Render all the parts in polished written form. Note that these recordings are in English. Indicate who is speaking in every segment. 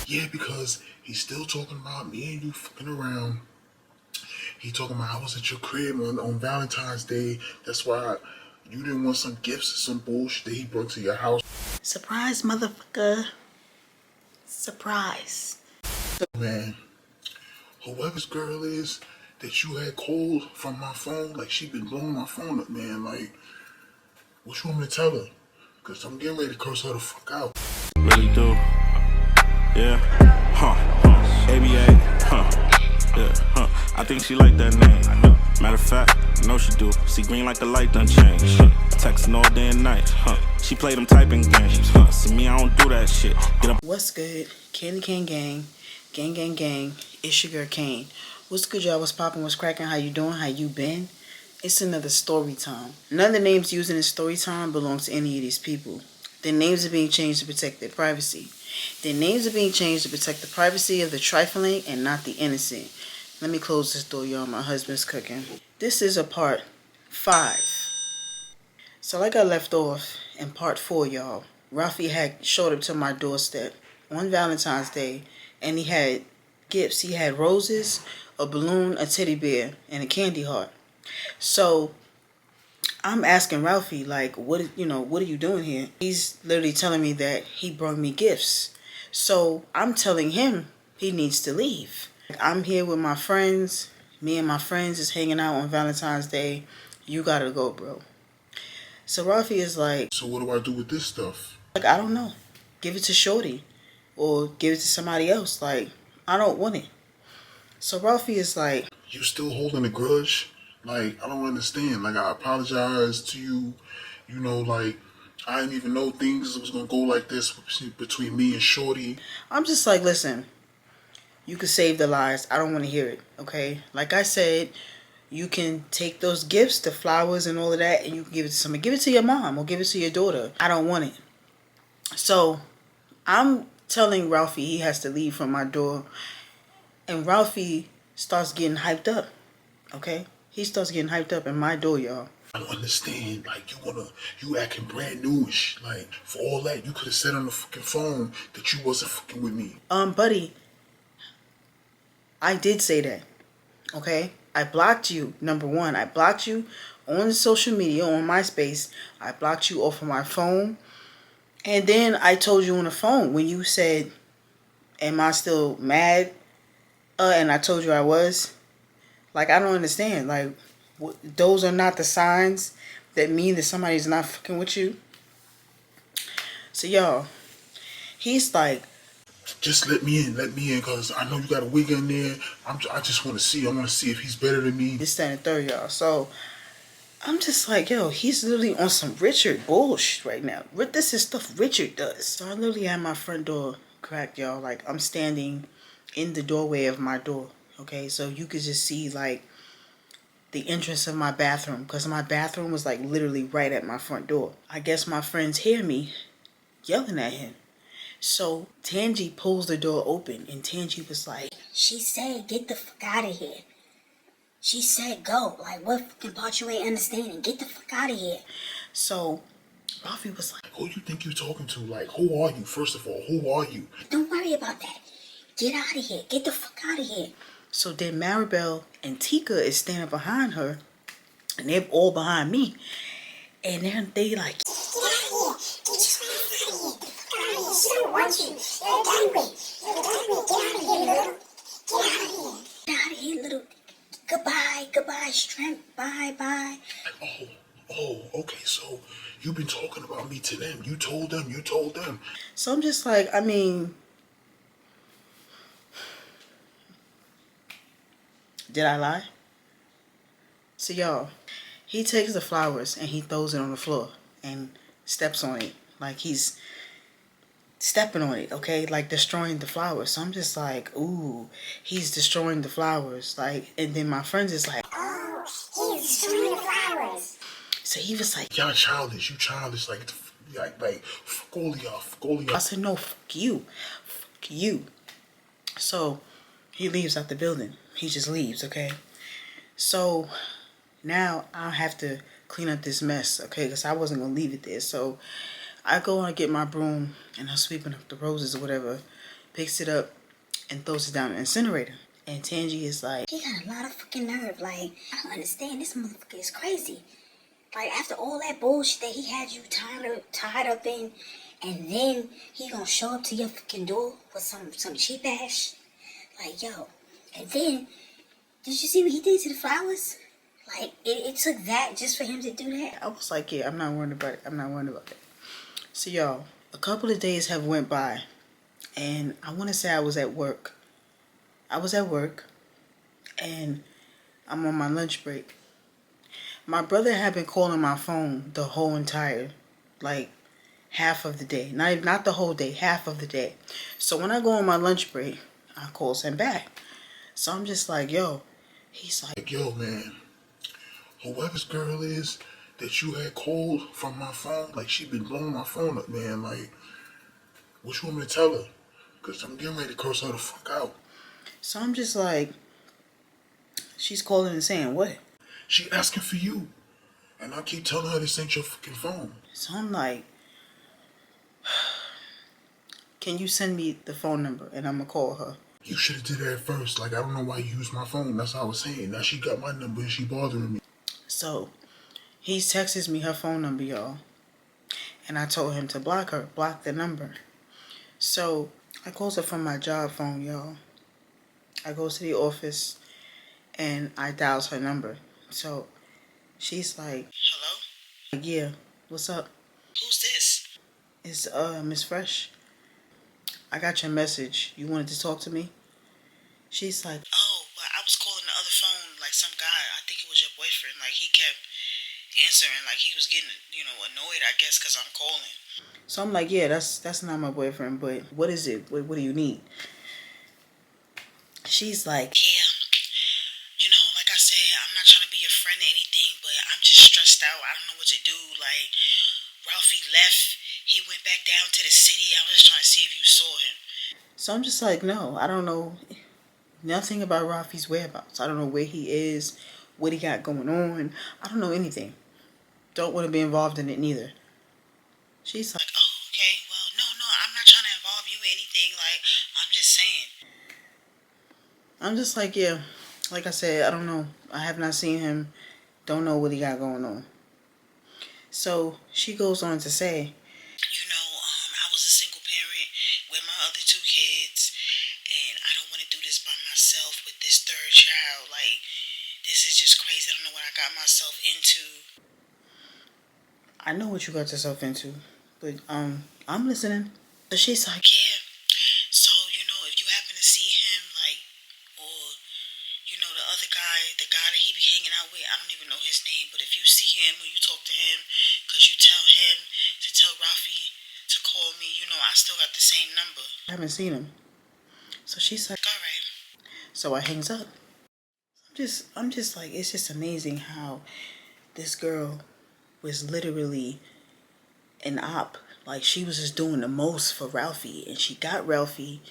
Speaker 1: Yeah, because he's still talking about me and you fucking around. He talking about I was at your crib on Valentine's Day. That's why you didn't want some gifts or some bullshit that he brought to your house.
Speaker 2: Surprise, motherfucker. Surprise.
Speaker 1: Man, whoever's girl is that you had called from my phone, like she been blowing my phone up, man. Like, what you want me to tell her? Because I'm getting ready to curse her the fuck out.
Speaker 3: Really do. Yeah. ABA. Yeah. I think she like that name. Matter of fact, I know she do. See green like the light done change. Texting all day and night. She play them typing games. See me, I don't do that shit. Get up.
Speaker 2: What's good? Candy Cane Gang. Gang, gang, gang. It's your girl Kane. What's good, y'all? What's poppin'? What's cracking? How you doing? How you been? It's another story time. None of the names used in this story time belong to any of these people. Their names are being changed to protect their privacy. Their names are being changed to protect the privacy of the trifling and not the innocent. Let me close this door, y'all. My husband's cooking. This is a part 5. So like I left off in part 4, y'all, Ralphie had showed up to my doorstep on Valentine's Day, and he had gifts. He had roses, a balloon, a teddy bear, and a candy heart. So I'm asking Ralphie, like, what are you doing here? He's literally telling me that he brought me gifts. So I'm telling him he needs to leave. I'm here with my friends. Me and my friends is hanging out on Valentine's Day. You gotta go, bro. So Ralphie is like,
Speaker 1: So what do I do with this stuff?
Speaker 2: like, I don't know. Give it to Shorty. Or give it to somebody else. Like, I don't want it. So Ralphie is like,
Speaker 1: You still holding a grudge? Like, I don't understand. Like, I apologize to you. You know, like, I didn't even know things was gonna go like this between me and Shorty.
Speaker 2: I'm just like, listen, you can save the lies. I don't want to hear it, okay? Like I said, you can take those gifts, the flowers and all of that, and you can give it to somebody. Give it to your mom or give it to your daughter. I don't want it. So I'm telling Ralphie he has to leave from my door. And Ralphie starts getting hyped up, okay? He starts getting hyped up in my door, y'all.
Speaker 1: I don't understand. Like, you acting brand newish. Like, for all that, you could have said on the fucking phone that you wasn't fucking with me.
Speaker 2: Buddy, I did say that, okay? I blocked you, number one. I blocked you on social media, on MySpace. I blocked you off of my phone. And then I told you on the phone when you said, am I still mad? And I told you I was. Like, I don't understand. Like, those are not the signs that mean that somebody's not fucking with you. So, y'all, he's like,
Speaker 1: Just let me in, because I know you got a wig in there. I just want to see. I want to see if he's better than me.
Speaker 2: this, that, and third, y'all. So, I'm just like, yo, he's literally on some Richard bullshit right now. This is stuff Richard does. So, I literally had my front door cracked, y'all. Like, I'm standing in the doorway of my door, okay? So, you could just see, like, the entrance of my bathroom, because my bathroom was, like, literally right at my front door. I guess my friends hear me yelling at him. So Tangi pulls the door open, and Tangi was like,
Speaker 4: she said, get the fuck out of here. She said, go. Like, what fucking part you ain't understanding? Get the fuck out of here.
Speaker 2: So Ralphie was like,
Speaker 1: Who you think you're talking to? Like, who are you? First of all, who are you?
Speaker 4: Don't worry about that. Get out of here. Get the fuck out of here.
Speaker 2: So then Maribel and Tika is standing behind her, and they're all behind me. And then they like,
Speaker 4: Get out of here. Get your ass out of here. Get the fuck out of here. She don't want you. You're done with. You're done with. Get out of here, little. Get out of here. Get out of here, little. Goodbye. Goodbye, strength. Bye, bye.
Speaker 1: Oh, okay, so you've been talking about me to them. You told them.
Speaker 2: so I'm just like, I mean, did I lie? So y'all, he takes the flowers and he throws it on the floor and steps on it. Like he's stepping on it, okay? Like destroying the flowers. So I'm just like, ooh, he's destroying the flowers. Like, and then my friends is like,
Speaker 4: Oh, he's destroying the flowers.
Speaker 2: so he was like,
Speaker 1: Y'all childish. You childish. Like fuck all of y'all.
Speaker 2: I said, no, fuck you. Fuck you. So he leaves out the building. He just leaves, okay? So now I have to clean up this mess, okay? Because I wasn't going to leave it there. So I go and get my broom and I'm sweeping up the roses or whatever, picks it up and throws it down in the incinerator. And Tangy is like,
Speaker 4: he got a lot of fucking nerve. Like, I don't understand. This motherfucker is crazy. Like, after all that bullshit that he had you tied up in, and then he gonna show up to your fucking door with some cheap ass. Like, yo. And then, did you see what he did to the flowers? Like, it took that just for him to do that.
Speaker 2: I was like, yeah, I'm not worried about it. I'm not worried about it. So, y'all, a couple of days have went by, and I want to say I was at work. And I'm on my lunch break. My brother had been calling my phone the whole entire, like, half of the day. Not the whole day, half of the day. So when I go on my lunch break, I calls him back. So I'm just like, yo. He's like,
Speaker 1: yo, man, whoever's girl is that you had called from my phone, like, she been blowing my phone up, man. Like, what you want me to tell her? Because I'm getting ready to curse her the fuck out.
Speaker 2: So I'm just like, she's calling and saying what?
Speaker 1: She asking for you. And I keep telling her this ain't your fucking phone.
Speaker 2: So I'm like, can you send me the phone number and I'm going to call her?
Speaker 1: You should have did that at first. Like, I don't know why you used my phone. That's what I was saying. Now she got my number and she bothering me.
Speaker 2: So he texts me her phone number, y'all. And I told him to block her, block the number. So I calls her from my job phone, y'all. I go to the office and I dials her number. So she's like, hello? Like, yeah, what's up? Who's this? It's Miss Fresh. I got your message. You wanted to talk to me? She's like, oh, but I was calling the other phone, like some guy. I think it was your boyfriend. Like, he kept answering, like he was getting, annoyed, I guess, because I'm calling. So I'm like, yeah, that's not my boyfriend, but what is it? What do you need? She's like, yeah, like I said, I'm not trying to be your friend or anything, but I'm just stressed out. I don't know what to do. Like, Ralphie left. He went back down to the city. I was just trying to see if you saw him. So I'm just like, no, I don't know nothing about Ralphie's whereabouts. I don't know where he is, what he got going on. I don't know anything. Don't want to be involved in it neither. She's like, oh, okay, well, no, I'm not trying to involve you in anything. Like, I'm just saying. I'm just like, yeah, like I said, I don't know. I have not seen him. Don't know what he got going on. So she goes on to say, I was a single parent with my other 2 kids, and I don't want to do this by myself with this 3rd child. Like, this is just crazy. I don't know what I got myself into. I know what you got yourself into, but I'm listening. So she's like, yeah. So, if you happen to see him, like, or, the other guy, the guy that he be hanging out with, I don't even know his name, but if you see him or you talk to him, because you tell him to tell Ralphie to call me, I still got the same number. I haven't seen him. So she's like, all right. So I hangs up. I'm just like, it's just amazing how this girl was literally an op. Like, she was just doing the most for Ralphie, and she got Ralphie,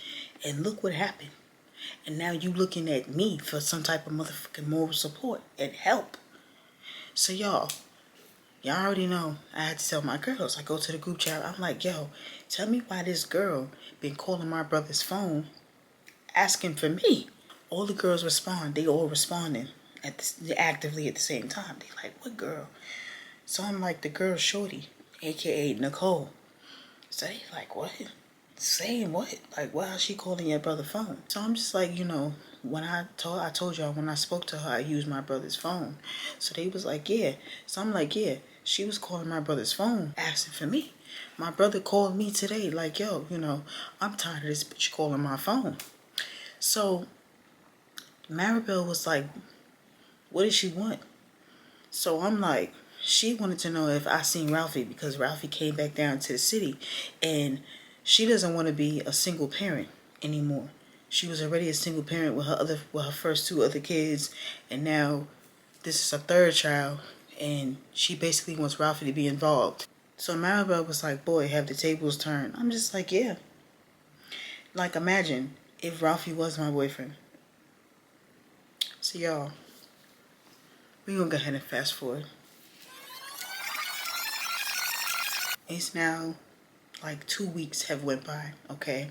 Speaker 2: and look what happened. And now you looking at me for some type of motherfucking moral support and help. So y'all already know I had to tell my girls. I go to the group chat. I'm like, yo, tell me why this girl been calling my brother's phone asking for me. All the girls respond. They all responding actively at the same time. They like, what girl? So I'm like, the girl Shorty, a.k.a. Nicole. So they like, what? Saying what? Like, why is she calling your brother's phone? So I'm just like, when I told y'all when I spoke to her, I used my brother's phone. So they was like, yeah. So I'm like, yeah, she was calling my brother's phone, asking for me. My brother called me today, like, yo, I'm tired of this bitch calling my phone. So Maribel was like, what did she want? So I'm like, she wanted to know if I seen Ralphie, because Ralphie came back down to the city, and she doesn't want to be a single parent anymore. She was already a single parent with her first 2 other kids, and now this is her 3rd child, and she basically wants Ralphie to be involved. So Maribel was like, boy, have the tables turned. I'm just like, yeah. Like, imagine if Ralphie was my boyfriend. So y'all, we're gonna go ahead and fast forward. It's now like 2 weeks have went by, okay?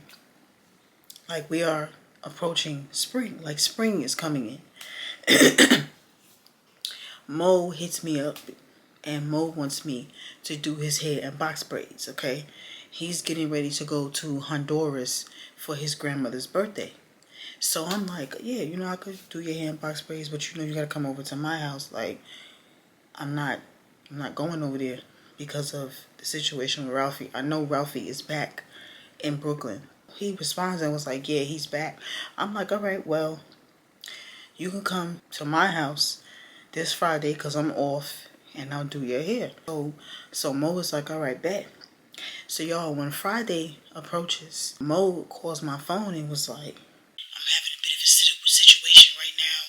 Speaker 2: Like we are approaching spring. Like spring is coming in. Mo hits me up and Mo wants me to do his hair in box braids, okay? He's getting ready to go to Honduras for his grandmother's birthday. So I'm like, yeah, I could do your hair in box braids, but you gotta come over to my house. Like, I'm not going over there because of the situation with Ralphie. I know Ralphie is back in Brooklyn. He responds and was like, yeah, he's back. I'm like, all right, well, you can come to my house this Friday because I'm off and I'll do your hair. So Mo was like, all right, bet. So y'all, when Friday approaches, Mo calls my phone and was like, I'm having a bit of a situation right now.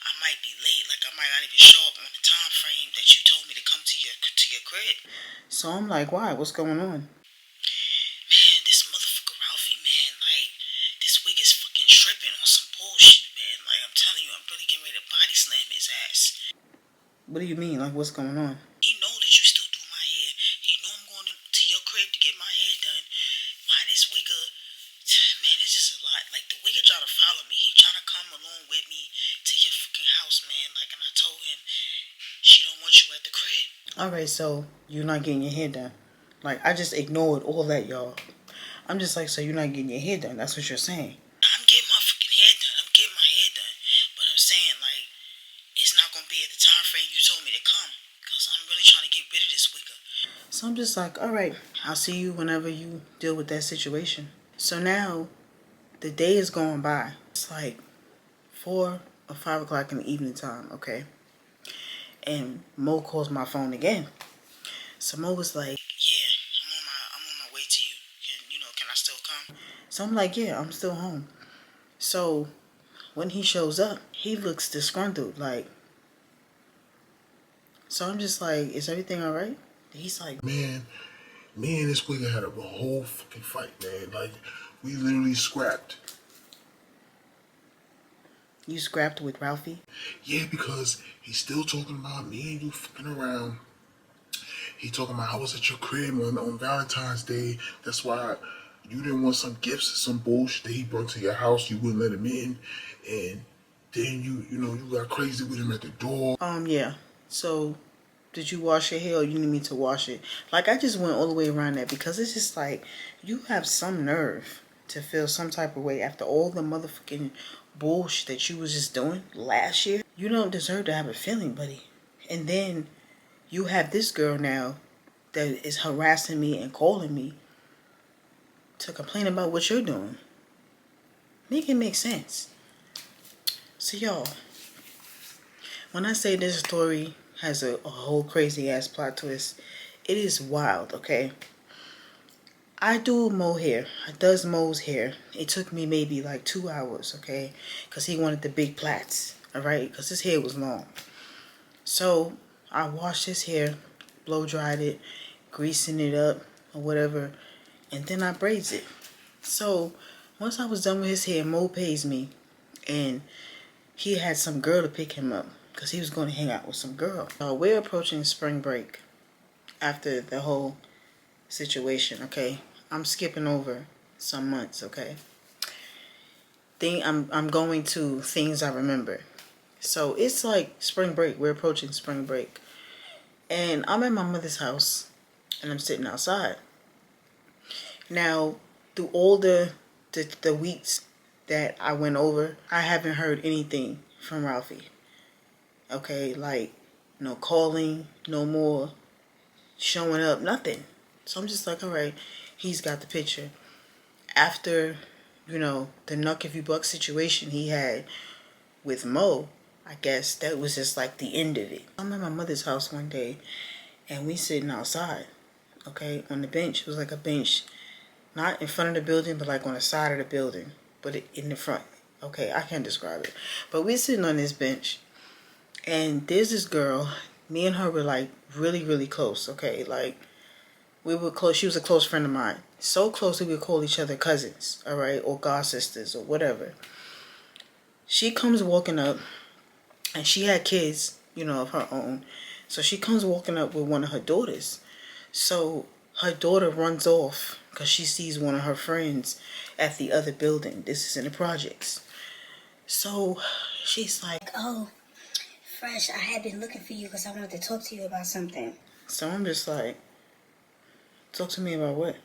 Speaker 2: I might be late, like I might not even show up on the time frame that you told me to come to your crib. So I'm like, why? What's going on? Man, this motherfucker Ralphie, man, like, this wig is fucking tripping on some bullshit, man. Like, I'm telling you, I'm really getting ready to body slam his ass. What do you mean? Like, what's going on? He know that you still do my hair. He know I'm going to your crib to get my hair done. Why this wigger? Man, it's just a lot. Like, the wigger trying to follow me. He trying to come along with me to your fucking house, man. Like, and I told him, she don't want you at the crib. Alright, so you're not getting your hair done. Like, I just ignored all that, y'all. I'm just like, so you're not getting your hair done. That's what you're saying. I'm getting my fucking hair done. I'm getting my hair done. But I'm saying, like, it's not going to be at the time frame you told me to come. Because I'm really trying to get rid of this wigger. So I'm just like, all right, I'll see you whenever you deal with that situation. So now, the day is going by. It's like 4 or 5 o'clock in the evening time, okay? And Mo calls my phone again. So Mo was like, yeah, I'm on my way to you. Can I still come? So I'm like, yeah, I'm still home. So when he shows up, he looks disgruntled, like. So I'm just like, is everything all right? He's like,
Speaker 1: Man, me and this wigger had a whole fucking fight, man. Like, we literally scrapped.
Speaker 2: You scrapped with Ralphie?
Speaker 1: Yeah, because he's still talking about me and you fucking around. He talking about I was at your crib on Valentine's Day. That's why you didn't want some gifts or some bullshit that he brought to your house. You wouldn't let him in. And then you got crazy with him at the door.
Speaker 2: Yeah. So, did you wash your hair or you need me to wash it? Like, I just went all the way around that because it's just like, you have some nerve to feel some type of way after all the motherfucking bullshit that you was just doing last year. You don't deserve to have a feeling, buddy. And then you have this girl now that is harassing me and calling me to complain about what you're doing. Make it make sense. So y'all, when I say this story has a whole crazy ass plot twist, it is wild, okay? I do Mo hair. I does Mo's hair. It took me maybe like 2 hours, okay? Because he wanted the big plaits, alright? Because his hair was long. So I washed his hair, blow dried it, greasing it up or whatever, and then I braids it. So once I was done with his hair, Mo pays me, and he had some girl to pick him up because he was going to hang out with some girl. We're approaching spring break after the whole situation, okay? I'm skipping over some months, okay? I'm going to things I remember. So it's like spring break. We're approaching spring break. And I'm at my mother's house and I'm sitting outside. Now, through all the weeks that I went over, I haven't heard anything from Ralphie. Okay, like no calling, no more showing up, nothing. So I'm just like, all right, he's got the picture. After, the Nuck If You Buck situation he had with Mo, I guess that was just like the end of it. I'm at my mother's house one day and we sitting outside, okay, on the bench. It was like a bench, not in front of the building, but like on the side of the building, but in the front. Okay, I can't describe it. But we're sitting on this bench and there's this girl, me and her were like really, really close, okay? Like, we were close. She was a close friend of mine. So close that we would call each other cousins, all right? Or god sisters or whatever. She comes walking up and she had kids, of her own. So she comes walking up with one of her daughters. So her daughter runs off because she sees one of her friends at the other building. This is in the projects. So she's like,
Speaker 4: oh, Fresh, I had been looking for you because I wanted to talk to you about something.
Speaker 2: so I'm just like, talk to me about what?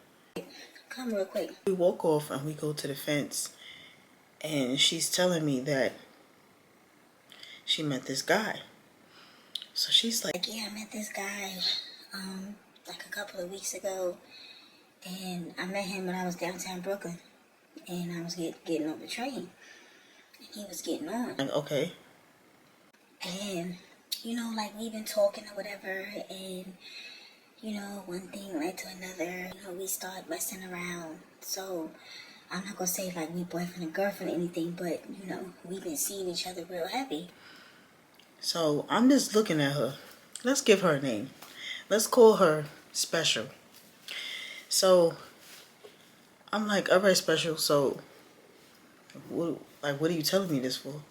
Speaker 4: Come real quick.
Speaker 2: We walk off and we go to the fence, and she's telling me that she met this guy. So she's like,
Speaker 4: Yeah, I met this guy like a couple of weeks ago, and I met him when I was downtown Brooklyn, and I was getting on the train, and he was getting on.
Speaker 2: okay.
Speaker 4: And, you know, like, we've been talking or whatever, and, you know, one thing led to another. You know, we started messing around. So, I'm not gonna say, like, we boyfriend and girlfriend or anything, but, you know, we've been seeing each other real heavy.
Speaker 2: So I'm just looking at her. Let's give her a name. Let's call her Special. So I'm like, all right, Special. So what are you telling me this for?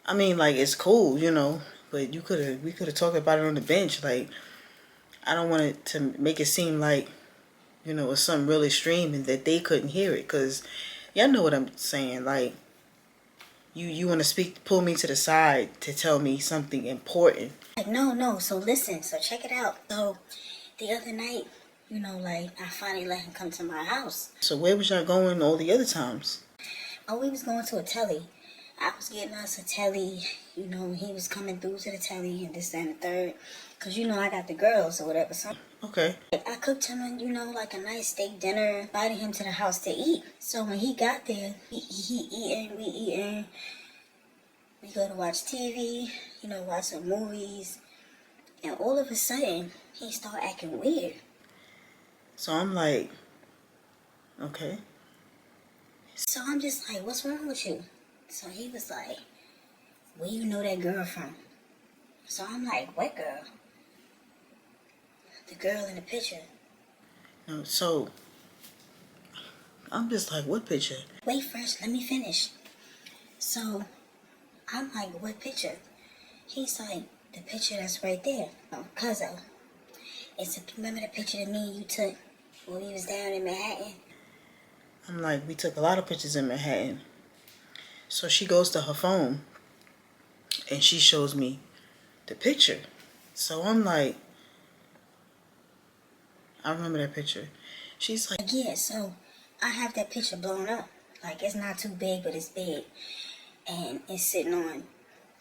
Speaker 2: I mean, like, it's cool, you know, but we could have talked about it on the bench. Like, I don't want it to make it seem like, you know, it's something really extreme and that they couldn't hear it. Because y'all know what I'm saying. Like, you want to pull me to the side to tell me something important.
Speaker 4: Like, no, so listen, so check it out. So, the other night, you know, like, I finally let him come to my house.
Speaker 2: So where was y'all going all the other times?
Speaker 4: Oh, we was going to a telly. I was getting us a telly, you know, he was coming through to the telly and this, that, and the third. Because, you know, I got the girls or whatever. So
Speaker 2: Okay.
Speaker 4: I cooked him, you know, like a nice steak dinner, invited him to the house to eat. So when he got there, he eating, we eating. We go to watch TV, you know, watch some movies. And all of a sudden, he started acting weird.
Speaker 2: So I'm like, okay.
Speaker 4: So I'm just like, what's wrong with you? So he was like, where you know that girl from? So I'm like, what girl? The girl in the picture.
Speaker 2: No, so I'm just like, what picture?
Speaker 4: Wait, Fresh, let me finish. So I'm like, what picture? He's like, the picture that's right there. Oh, Cuzzo. Remember the picture that me and you took when we was down in Manhattan?
Speaker 2: I'm like, we took a lot of pictures in Manhattan. So she goes to her phone and she shows me the picture. So I'm like, I remember that picture. She's like,
Speaker 4: Yeah, so I have that picture blown up. Like, it's not too big, but it's big. And it's sitting on,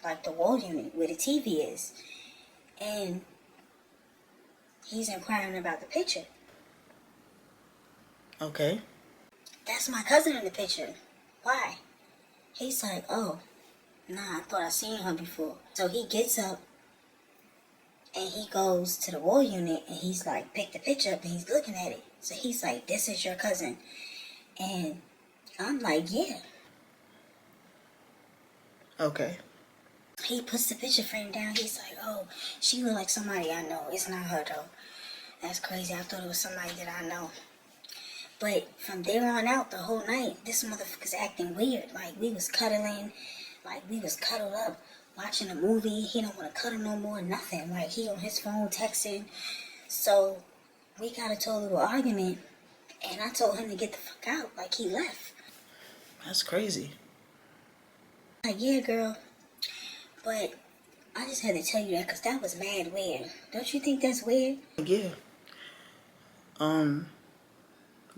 Speaker 4: like, the wall unit where the TV is. And he's inquiring about the picture.
Speaker 2: okay.
Speaker 4: That's my cousin in the picture. Why? He's like, oh, nah, I thought I seen her before. So he gets up and he goes to the wall unit and he's like, pick the picture up and he's looking at it. So he's like, this is your cousin. And I'm like, yeah.
Speaker 2: Okay.
Speaker 4: He puts the picture frame down. He's like, oh, she look like somebody I know. It's not her though. That's crazy. I thought it was somebody that I know. But from there on out, the whole night, this motherfucker's acting weird. Like, we was cuddling. Like, we was cuddled up, watching a movie. He don't want to cuddle no more, nothing. Like, he on his phone texting. So, we got into a little argument. And I told him to get the fuck out. Like, he left.
Speaker 2: That's crazy.
Speaker 4: Like, yeah, girl. But I just had to tell you that because that was mad weird. Don't you think that's weird?
Speaker 2: Yeah.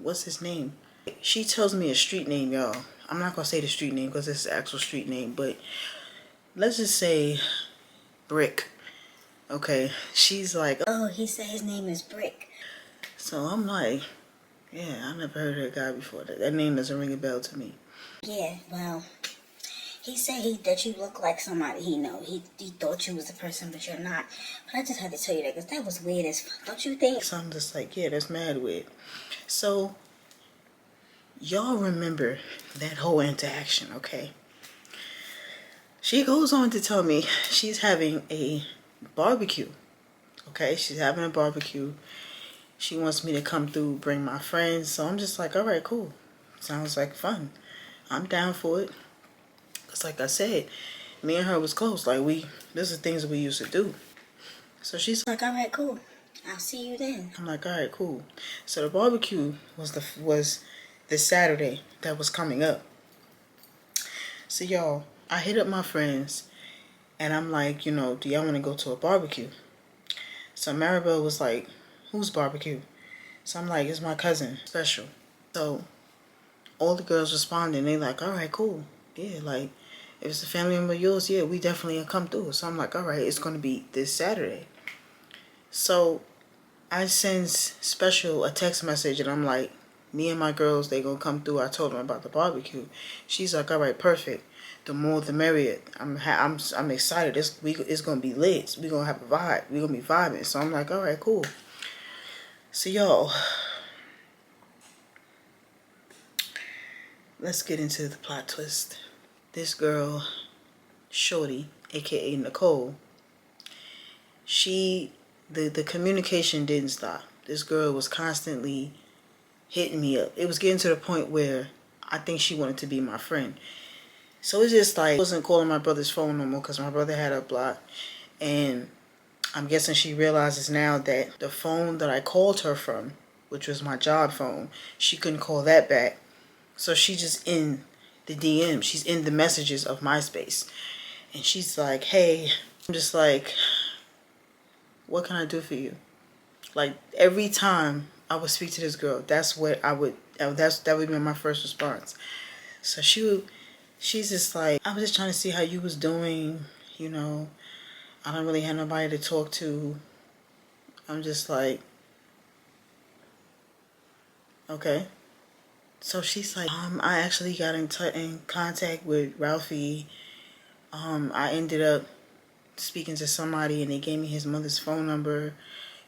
Speaker 2: What's his name? She tells me a street name, y'all. I'm not gonna say the street name because it's the actual street name, but let's just say Brick. Okay. She's like,
Speaker 4: Oh, he said his name is Brick.
Speaker 2: so I'm like, yeah, I never heard of that guy before. That name doesn't ring a bell to me.
Speaker 4: Yeah, well, he said that you look like somebody he know. He thought you was the person, but you're not. But I just had to tell you that because that was weird as fuck. Don't you think?
Speaker 2: So I'm just like, yeah, that's mad weird. So y'all remember that whole interaction, okay? She goes on to tell me she's having a barbecue. Okay, she's having a barbecue. She wants me to come through, bring my friends. So I'm just like, all right, cool. Sounds like fun. I'm down for it. Because like I said, me and her was close. Like, this are things we used to do. So she's like,
Speaker 4: Like, all right, cool. I'll see you then.
Speaker 2: I'm like, all right, cool. So the barbecue was this Saturday that was coming up. So y'all, I hit up my friends and I'm like, you know, do y'all want to go to a barbecue? So Maribel was like, whose barbecue? So I'm like, it's my cousin, Special. So all the girls responded. They like, all right, cool. Yeah, like, if it's a family member of yours, yeah, we definitely come through. So I'm like, all right, it's going to be this Saturday. So I send Special a text message and I'm like, me and my girls, they going to come through. I told them about the barbecue. She's like, all right, perfect. The more the merrier. I'm excited. It's going to be lit. We're going to have a vibe. We're going to be vibing. So I'm like, all right, cool. So y'all, let's get into the plot twist. This girl, Shorty, aka Nicole, the communication didn't stop. This girl was constantly hitting me up. It was getting to the point where I think she wanted to be my friend. So it's just like, I wasn't calling my brother's phone no more because my brother had her blocked. And I'm guessing she realizes now that the phone that I called her from, which was my job phone, she couldn't call that back. So she's just in the DM. She's in the messages of MySpace. And she's like, hey, I'm just like, what can I do for you? Like, every time I would speak to this girl, that would be my first response. So she's just like, I was just trying to see how you was doing, you know. I don't really have nobody to talk to. I'm just like, okay. So she's like, I actually got in contact with Ralphie. I ended up speaking to somebody and they gave me his mother's phone number,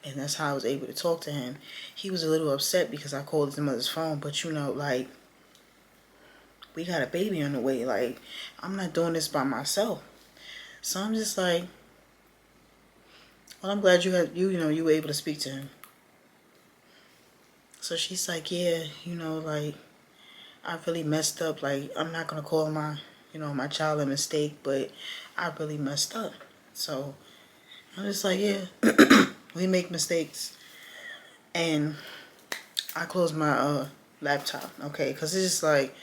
Speaker 2: and that's how I was able to talk to him. He was a little upset because I called his mother's phone, but you know, like, we got a baby on the way. Like, I'm not doing this by myself. So I'm just like, well, I'm glad you were able to speak to him. So she's like, yeah, you know, like, I really messed up. Like, I'm not gonna call my child a mistake, but I really messed up. So I'm just like, yeah, we make mistakes. And I closed my laptop, okay, because it's just like,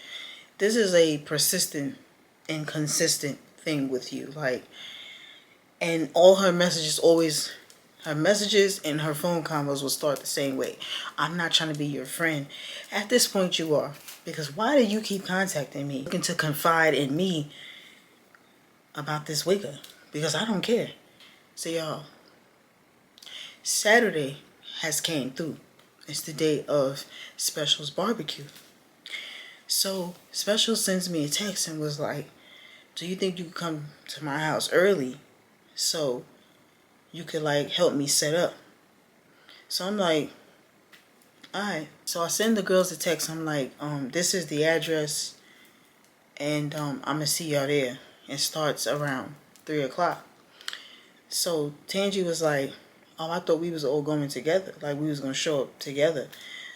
Speaker 2: this is a persistent and consistent thing with you, like, and all her messages and her phone combos will start the same way. I'm not trying to be your friend. At this point you are, because why do you keep contacting me, looking to confide in me about this wigger? Because I don't care. So y'all, Saturday has came through. It's the day of Special's barbecue. So Special sends me a text and was like, do you think you could come to my house early so you could like help me set up? So I'm like, alright. So I send the girls a text. I'm like, this is the address and I'm gonna see y'all there. It starts around 3 o'clock. So Tangi was like, oh, I thought we was all going together. Like, we was gonna show up together.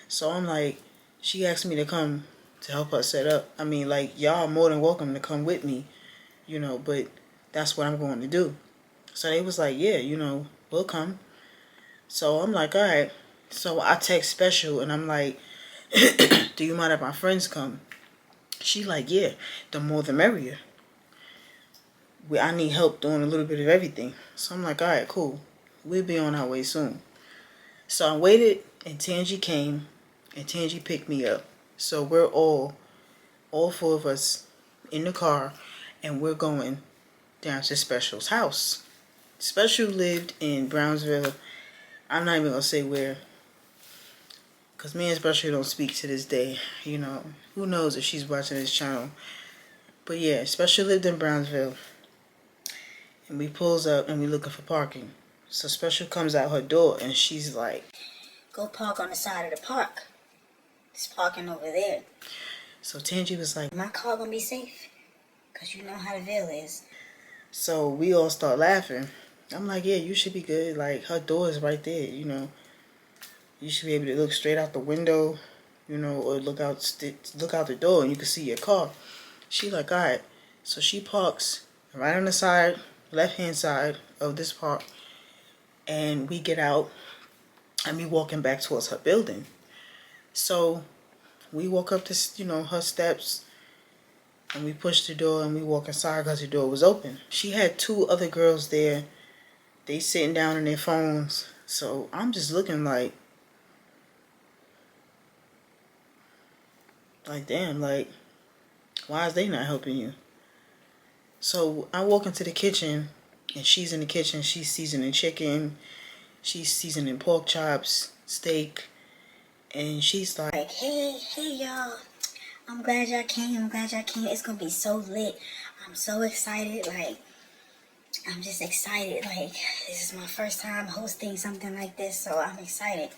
Speaker 2: So I'm like, she asked me to come to help her set up. I mean, like, y'all are more than welcome to come with me, you know, but that's what I'm going to do. So they was like, yeah, you know, we'll come. So I'm like, all right. So I text Special and I'm like, do you mind if my friends come? She like, yeah, the more the merrier. I need help doing a little bit of everything. So I'm like, all right, cool. We'll be on our way soon. So I waited and Tangi came and Tangi picked me up. So we're all 4 of us in the car and we're going down to Special's house. Special lived in Brownsville. I'm not even going to say where, because me and Special don't speak to this day. You know, who knows if she's watching this channel. But yeah, Special lived in Brownsville. And we pulls up and we looking for parking. So Special comes out her door and she's like,
Speaker 4: go park on the side of the park. There's parking over there.
Speaker 2: So Tangi was like,
Speaker 4: my car gonna be safe? Because you know how the Ville is.
Speaker 2: So we all start laughing. I'm like, yeah, you should be good. Like, her door is right there, you know. You should be able to look straight out the window, you know, or look out the door and you can see your car. She like, all right. So she parks right on the left-hand side of this park. And we get out and me walking back towards her building. So we walk up this, her steps, and we push the door and we walk inside because the door was open. She had 2 other girls there. They sitting down on their phones. So I'm just looking like damn, like, why is they not helping you? So I walk into the kitchen, and she's in the kitchen. She's seasoning chicken. She's seasoning pork chops, steak. And she's like,
Speaker 4: hey, y'all. I'm glad y'all came. It's gonna be so lit. I'm so excited. Like, I'm just excited. Like, this is my first time hosting something like this, so I'm excited.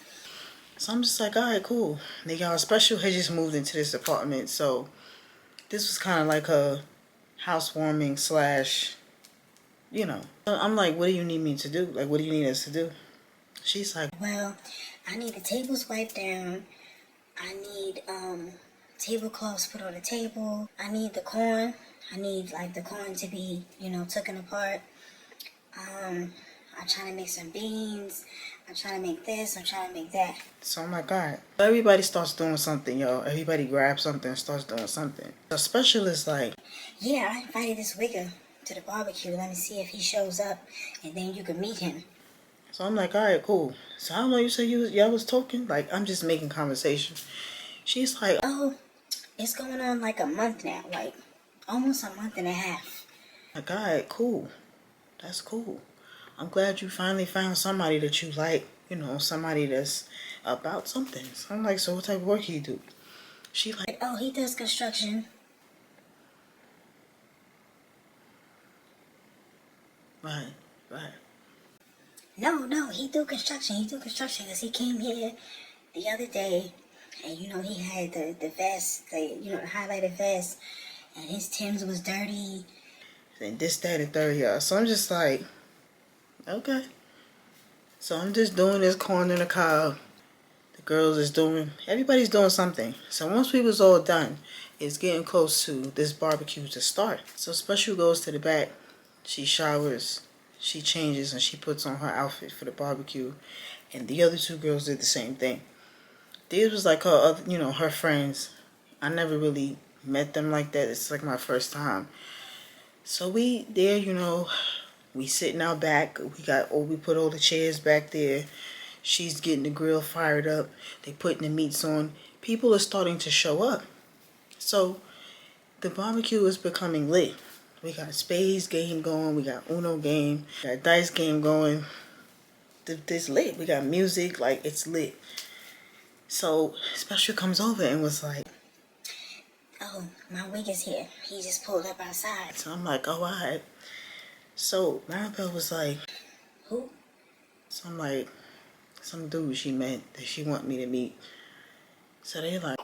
Speaker 2: so I'm just like, all right, cool. Y'all special had just moved into this apartment, so this was kind of like a housewarming / So I'm like, what do you need me to do? Like, what do you need us to do? She's like,
Speaker 4: well, I need the tables wiped down. I need tablecloths put on the table. I need the corn. I need like the corn to be, taken apart. I'm trying to make some beans. I'm trying to make this. I'm trying to make that.
Speaker 2: so I'm like, all right. Everybody starts doing something, yo. Everybody grabs something and starts doing something. The special is like,
Speaker 4: yeah, I invited this wigger to the barbecue. Let me see if he shows up, and then you can meet him.
Speaker 2: so I'm like, all right, cool. So how long you say y'all was talking? Like, I'm just making conversation. She's like,
Speaker 4: Oh, it's going on like a month now, like almost a month and a half.
Speaker 2: like, all right, cool. That's cool. I'm glad you finally found somebody that you like, somebody that's about something. So I'm like, so what type of work he do? She like,
Speaker 4: Oh, he does construction.
Speaker 2: right.
Speaker 4: No, he do construction. Because he came here the other day, and he had the vest, the highlighted vest, and his Timbs was dirty.
Speaker 2: And this, that, and third, y'all. So I'm just like, okay. So I'm just doing this corn in the cob. The girls everybody's doing something. So once we was all done, it's getting close to this barbecue to start. So Special goes to the back. She showers, she changes, and she puts on her outfit for the barbecue. And the other 2 girls did the same thing. These was like her, her friends. I never really met them like that. It's like my first time. So we sitting out back. We put all the chairs back there. She's getting the grill fired up. They putting the meats on. People are starting to show up. So the barbecue is becoming lit. We got spades game going. We got Uno game. We got dice game going. It's lit. We got music. Like, it's lit. So Special comes over and was like,
Speaker 4: Oh, my wig is here. He just pulled up outside.
Speaker 2: so I'm like, oh, all right. So Maribel was like,
Speaker 4: Who?
Speaker 2: so I'm like, some dude she met that she want me to meet. So they like,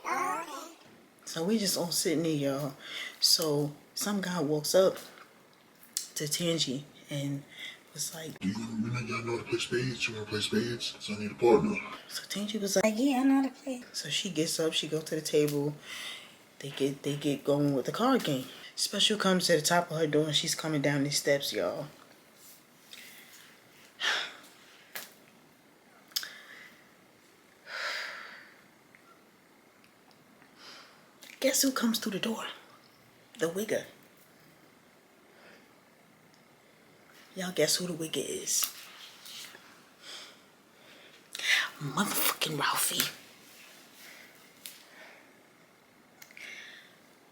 Speaker 2: so we just all sitting there, y'all. So some guy walks up to Tangi and was like,
Speaker 1: Do y'all know how to play spades? You want to play spades? So I need a partner.
Speaker 2: so Tangi was like,
Speaker 4: Yeah, I know how to play.
Speaker 2: so she gets up, she goes to the table. They get going with the card game. Special comes to the top of her door and she's coming down these steps, y'all. Guess who comes through the door? The wigger. Y'all guess who the wigger is? Motherfucking Ralphie.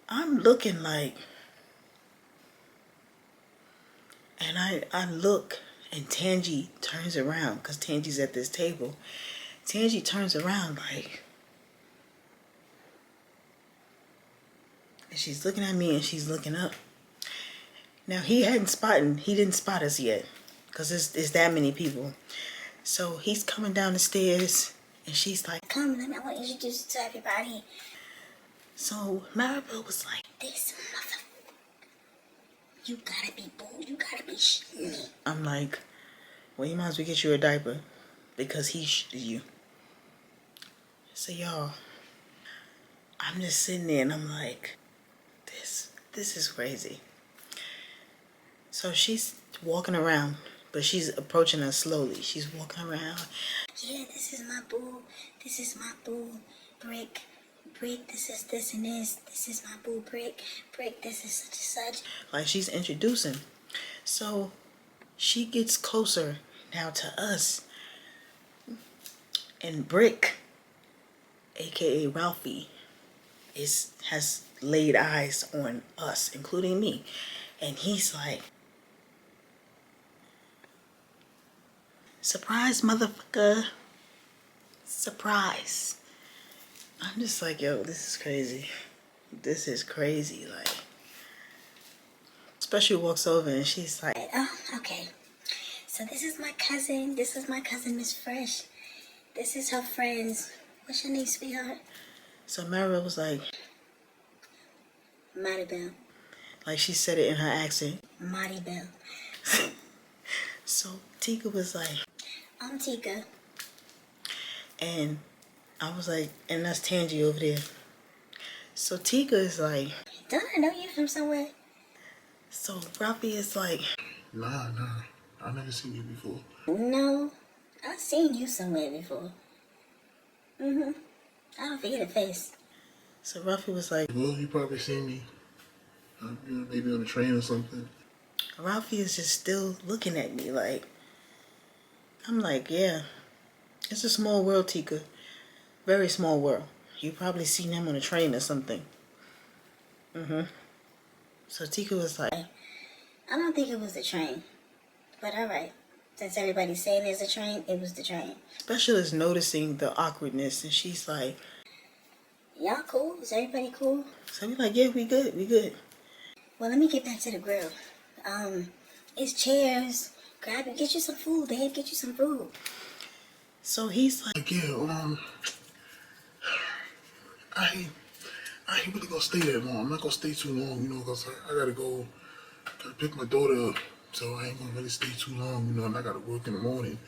Speaker 2: I'm looking like, and I look, and Tangi turns around, because Tangi's at this table. Tangi turns around like, and she's looking at me and she's looking up. Now he didn't spot us yet, because it's that many people. So he's coming down the stairs and she's like,
Speaker 4: Come, I want to introduce you to everybody.
Speaker 2: so Maribel was like,
Speaker 4: This motherfucker. You gotta be bold. You gotta be shitting me.
Speaker 2: I'm like, well, you might as well get you a diaper because he shitted you. So y'all, I'm just sitting there and I'm like, this is crazy. So she's walking around but she's approaching us slowly. She's walking around.
Speaker 4: Yeah, this is my boo. This is my boo. Brick. Brick, this is this and this. This is my boo. Brick. Brick, this is such and such.
Speaker 2: Like she's introducing. So she gets closer now to us. And Brick, aka Ralphie, has laid eyes on us, including me. And he's like, surprise, motherfucker. Surprise. I'm just like, yo, this is crazy. This is crazy. Like, especially walks over and she's like,
Speaker 4: Oh, okay. So this is my cousin. This is my cousin, Miss Fresh. This is her friends. What's your name, sweetheart?
Speaker 2: so Maribel was like
Speaker 4: Maribel.
Speaker 2: Like she said it in her accent.
Speaker 4: Maribel.
Speaker 2: So Tika was like,
Speaker 4: I'm Tika.
Speaker 2: and I was like, and that's Tangy over there. So Tika is like,
Speaker 4: Don't I know you from somewhere?
Speaker 2: so Ralphie is like,
Speaker 1: Nah. I never seen you before.
Speaker 4: No. I've seen you somewhere before. I don't forget a face.
Speaker 2: so Ralphie was like,
Speaker 1: Well, you probably seen me, maybe on a train or something.
Speaker 2: Ralphie is just still looking at me like, I'm like, yeah, it's a small world, Tika. Very small world. You probably seen him on a train or something. So Tika was like,
Speaker 4: I don't think it was the train. But alright. Since everybody's saying there's a train, it was the train.
Speaker 2: Special is noticing the awkwardness, and she's like,
Speaker 4: Y'all cool? Is everybody cool?
Speaker 2: so we like, yeah, we good.
Speaker 4: Well, let me get back to the grill. It's chairs. Grab it. Get you some food, babe. Get you some food.
Speaker 2: So he's like,
Speaker 1: Like, yeah, I ain't really gonna stay that long. I'm not gonna stay too long, because I gotta pick my daughter up. So I ain't gonna really stay too long, and I gotta work in the morning.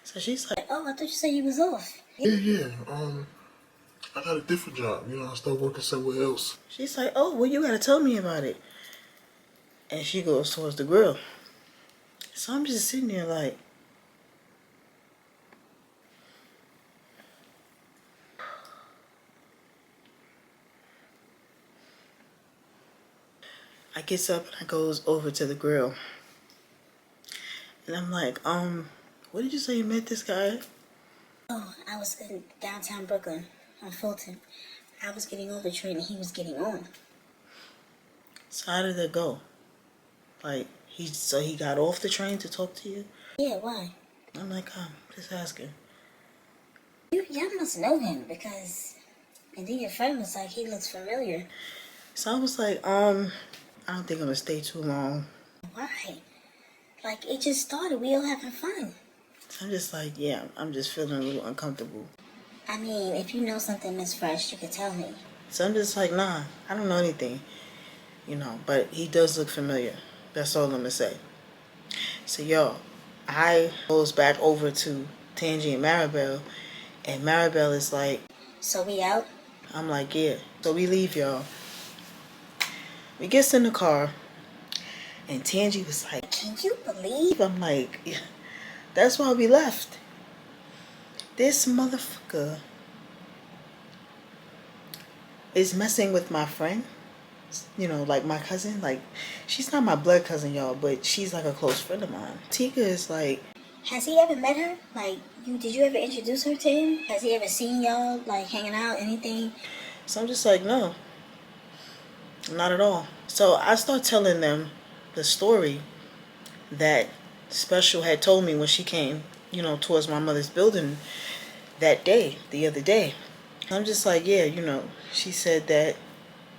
Speaker 2: so she's like,
Speaker 4: Oh, I thought you said you was off.
Speaker 1: Yeah, I got a different job, I start working somewhere else.
Speaker 2: she's like, oh, well, you gotta tell me about it. And she goes towards the grill. So I'm just sitting there like, I gets up and I goes over to the grill. And I'm like, what did you say you met this guy?
Speaker 4: Oh, I was in downtown Brooklyn on Fulton. I was getting on the train and he was getting on.
Speaker 2: So how did that go? Like, he got off the train to talk to you?
Speaker 4: Yeah, why?
Speaker 2: I'm like, just asking.
Speaker 4: Y'all must know him because... And then your friend was like, he looks familiar.
Speaker 2: So I was like, I don't think I'm gonna stay too long.
Speaker 4: Why? Like, it just started. We all having fun.
Speaker 2: So I'm just like, yeah, I'm just feeling a little uncomfortable.
Speaker 4: I mean, if you know something Miss Fresh, you could tell me.
Speaker 2: So I'm just like, nah, I don't know anything. But he does look familiar. That's all I'm gonna say. So y'all, I goes back over to Tangy and Maribel, and Maribel is like,
Speaker 4: So we out?
Speaker 2: I'm like, yeah. So we leave, y'all. We gets in the car, and Tangy was like,
Speaker 4: Can you believe?
Speaker 2: I'm like, yeah, that's why we left. This motherfucker is messing with my friend. Like my cousin. Like, she's not my blood cousin, y'all, but she's like a close friend of mine. Tika is like,
Speaker 4: Has he ever met her? Like, did you ever introduce her to him? Has he ever seen y'all, like, hanging out, anything?
Speaker 2: so I'm just like, no, not at all. So I start telling them the story that Special had told me when she came, towards my mother's building that day, the other day. I'm just like, yeah, she said that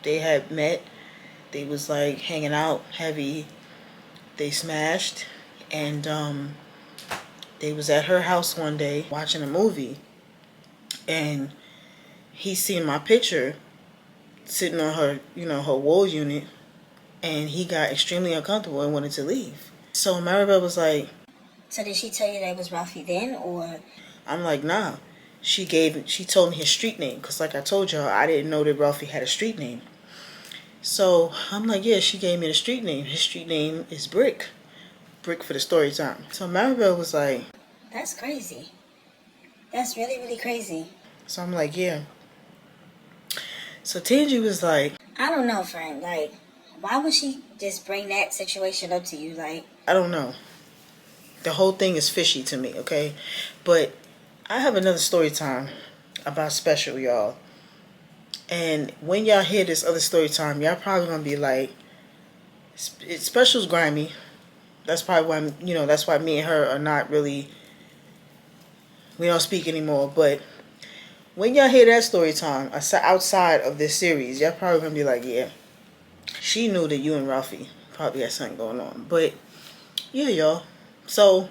Speaker 2: they had met. They was like hanging out heavy. They smashed, and they was at her house one day watching a movie, and he seen my picture sitting on her, her wall unit, and he got extremely uncomfortable and wanted to leave. So Maribel was like,
Speaker 4: So did she tell you that it was Ralphie then, or?
Speaker 2: I'm like, nah. She told me his street name, because like I told y'all, I didn't know that Ralphie had a street name. So I'm like, yeah, she gave me the street name. His street name is Brick. Brick for the story time. So Maribel was like,
Speaker 4: That's crazy. That's really, really crazy.
Speaker 2: so I'm like, yeah. So Tangy was like,
Speaker 4: I don't know, friend. Like, why would she just bring that situation up to you? Like,
Speaker 2: I don't know. The whole thing is fishy to me, okay? But I have another story time about Special, y'all. And when y'all hear this other story time, y'all probably gonna be like, Special's grimy. That's probably why, that's why me and her are not really, we don't speak anymore. But when y'all hear that story time, outside of this series, y'all probably gonna be like, yeah, she knew that you and Ralphie probably had something going on. But yeah, y'all. So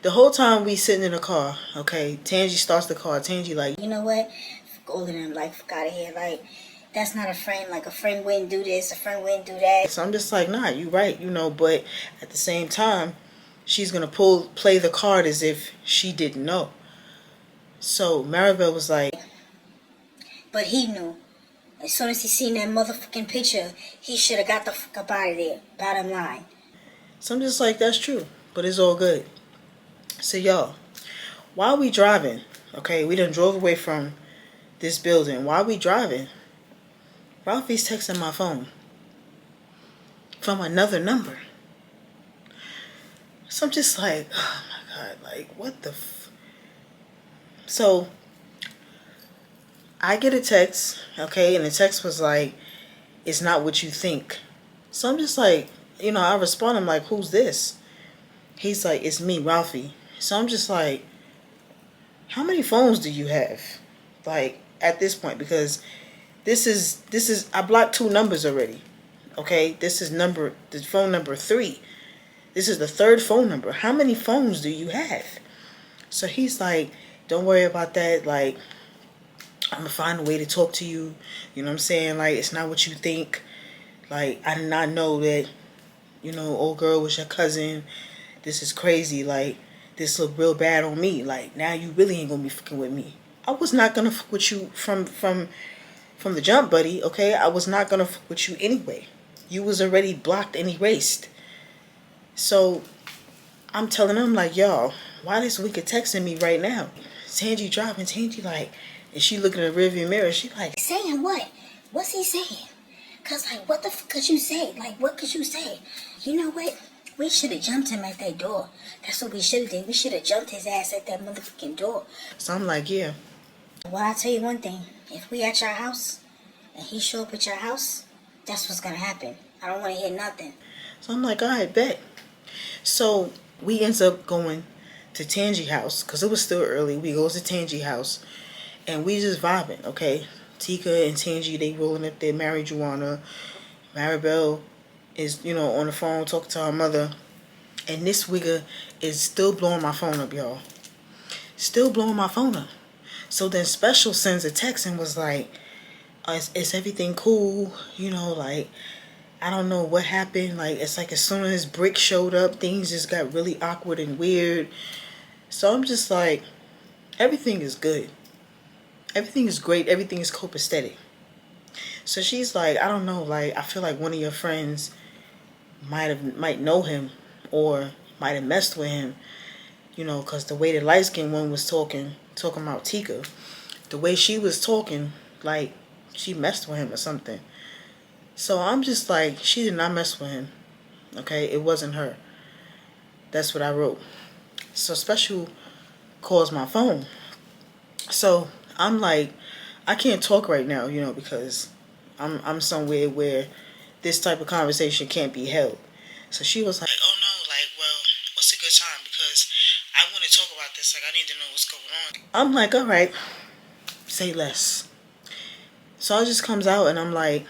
Speaker 2: the whole time we sitting in the car, okay, Tangy starts the car. Tangy like,
Speaker 4: you know what? All of them, like, fuck out of here. Like, that's not a friend. Like, a friend wouldn't do this. A friend wouldn't do that.
Speaker 2: so I'm just like, nah, you right, but at the same time, she's gonna play the card as if she didn't know. So Maribel was like,
Speaker 4: But he knew. As soon as he seen that motherfucking picture, he should have got the fuck up out of there. Bottom line.
Speaker 2: so I'm just like, that's true, but it's all good. So y'all, while we driving, okay, we done drove away from this building. While we driving, Ralphie's texting my phone from another number. So I'm just like, oh my God, like, what the So I get a text, okay, and the text was like, it's not what you think. So I'm just like, I respond, I'm like, who's this? He's like, it's me, Ralphie. So I'm just like, how many phones do you have? Like, at this point, because this is I blocked 2 numbers already. Okay? This is the phone number 3. This is the 3rd phone number. How many phones do you have? So he's like, don't worry about that. Like, I'm gonna find a way to talk to you. You know what I'm saying? Like, it's not what you think. Like, I did not know that, old girl was your cousin. This is crazy. Like, this look real bad on me. Like, now you really ain't gonna be fucking with me. I was not gonna fuck with you from the jump, buddy, okay? I was not gonna fuck with you anyway. You was already blocked and erased. So, I'm telling him, like, y'all, why this wicked texting me right now? Tangy driving, Tangy like, and she looking in the rearview mirror, she like,
Speaker 4: Saying what? What's he saying? Cause, like, what the fuck could you say? Like, what could you say? You know what? We should have jumped him at that door. That's what we should have did. We should have jumped his ass at that motherfucking door.
Speaker 2: so I'm like, yeah.
Speaker 4: Well, I'll tell you one thing. If we at your house, and he show up at your house, that's what's gonna happen. I don't want to hear nothing.
Speaker 2: So I'm like, all right, bet. So we ends up going to Tangy house, because it was still early. We goes to Tangy house, and we just vibing, okay? Tika and Tangy, they rolling up their marijuana. Maribel is, on the phone talking to her mother. And this wigger is still blowing my phone up, y'all. Still blowing my phone up. So then Special sends a text and was like, is everything cool? Like, I don't know what happened. Like, it's like as soon as Brick showed up, things just got really awkward and weird. So I'm just like, everything is good. Everything is great. Everything is copacetic. So she's like, I don't know. Like, I feel like one of your friends might know him or might have messed with him. Because the way the light-skinned one was talking about Tika, the way she was talking, like, she messed with him or something. So I'm just like, she did not mess with him. Okay? It wasn't her. That's what I wrote. So Special calls my phone. So I'm like, I can't talk right now, because I'm somewhere where this type of conversation can't be held. So she was like, oh no, like, well, what's a good time? Because I want to talk about this. Like, I need to know what's going on. I'm like, all right, say less. So it just comes out and I'm like,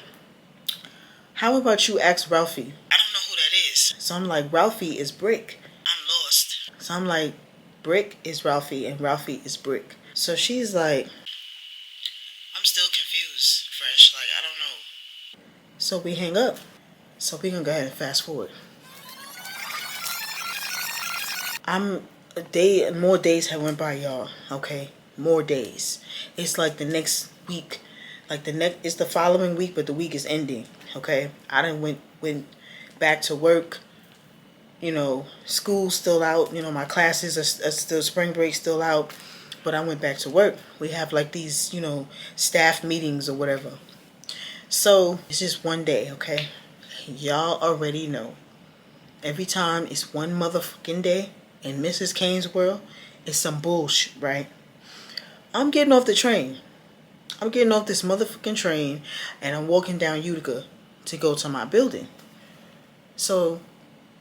Speaker 2: how about you ask Ralphie? I don't know who that is. So I'm like, Ralphie is Brick. I'm lost. So I'm like, Brick is Ralphie and Ralphie is Brick. So she's like, I'm still confused, Fresh. Like, I don't know. So we hang up. So we gonna go ahead and fast forward. More days have went by, y'all. Okay, more days. It's like the next week, it's the following week, but the week is ending. Okay, I done went back to work. school's still out. My classes are still, spring break still out. But I went back to work. We have like these, staff meetings or whatever. So it's just one day, okay? Y'all already know. Every time it's one motherfucking day in Mrs. Kane's world, it's some bullshit, right? I'm getting off the train. I'm getting off this motherfucking train and I'm walking down Utica to go to my building. So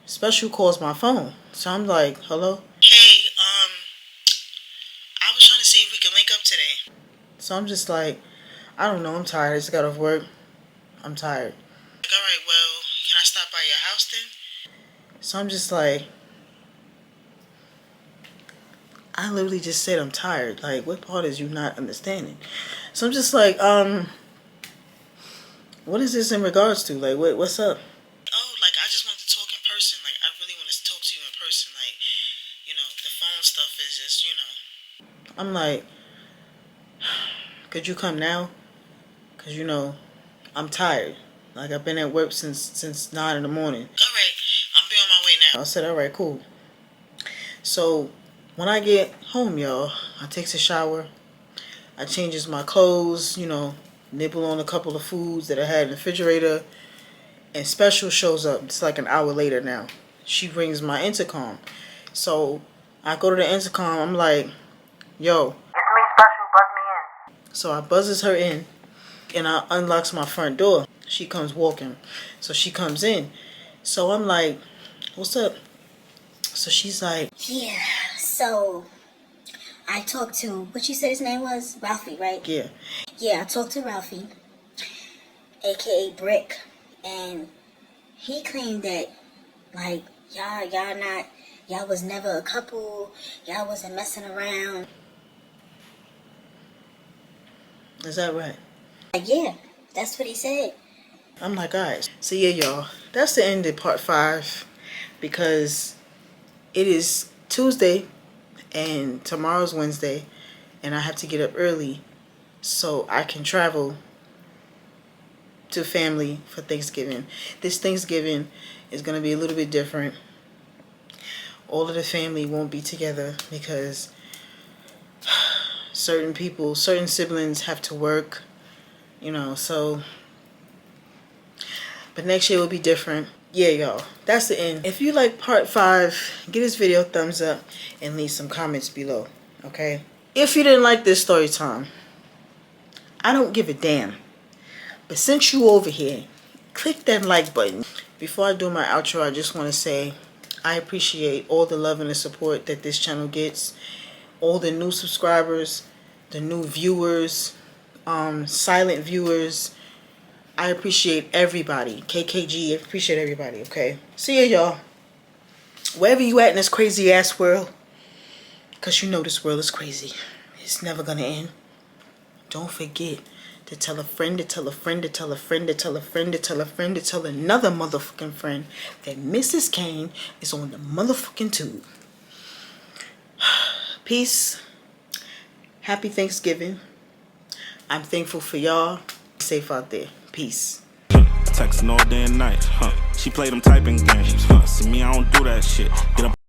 Speaker 2: Special calls my phone. So I'm like, hello? Hey, I was trying to see if we could link up today. So I'm just like, I don't know, I'm tired. I just got off work. I'm tired. Like, alright, well, can I stop by your house then? So I'm just like, I literally just said I'm tired. Like, what part is you not understanding? So I'm just like, what is this in regards to? Like, what's up? Oh, like, I just want to talk in person. Like, I really want to talk to you in person. Like, the phone stuff is just, I'm like, could you come now? Because, I'm tired. Like, I've been at work since 9 in the morning. All right, I'll be on my way now. I said, all right, cool. So when I get home, y'all, I takes a shower. I changes my clothes, nibble on a couple of foods that I had in the refrigerator. And Special shows up. It's like an hour later now. She rings my intercom. So I go to the intercom. I'm like, yo. It's me, Special. Buzz me in. So I buzzes her in. And I unlocks my front door. She comes walking. So she comes in. So I'm like, what's up? So she's like,
Speaker 4: yeah, so I talked to, what you said his name was? Ralphie, right?
Speaker 2: Yeah.
Speaker 4: Yeah, I talked to Ralphie, aka Brick, and he claimed that, like, y'all was never a couple, y'all wasn't messing around.
Speaker 2: Is that right?
Speaker 4: Like, yeah, that's what he said.
Speaker 2: I'm like, alright. So yeah, y'all, that's the end of part 5 because it is Tuesday and tomorrow's Wednesday and I have to get up early so I can travel to family for Thanksgiving. This Thanksgiving is going to be a little bit different. All of the family won't be together because certain siblings have to work, so. But next year will be different. Yeah, y'all, that's the end. If you like part 5, give this video a thumbs up and leave some comments below, okay? If you didn't like this story time, I don't give a damn. But since you over here, click that like button. Before I do my outro, I just want to say I appreciate all the love and the support that this channel gets. All the new subscribers, the new viewers, silent viewers. I appreciate everybody. KKG, I appreciate everybody, okay? See ya, y'all. Wherever you at in this crazy ass world, because this world is crazy. It's never gonna end. Don't forget to tell a friend, to tell a friend, to tell a friend, to tell a friend, to tell a friend, to tell another motherfucking friend that Mrs. Kane is on the motherfucking tube. Peace. Happy Thanksgiving. I'm thankful for y'all. Be safe out there. Peace.
Speaker 3: Texting all day and night, She play them typing games, See me, I don't do that shit. Get up.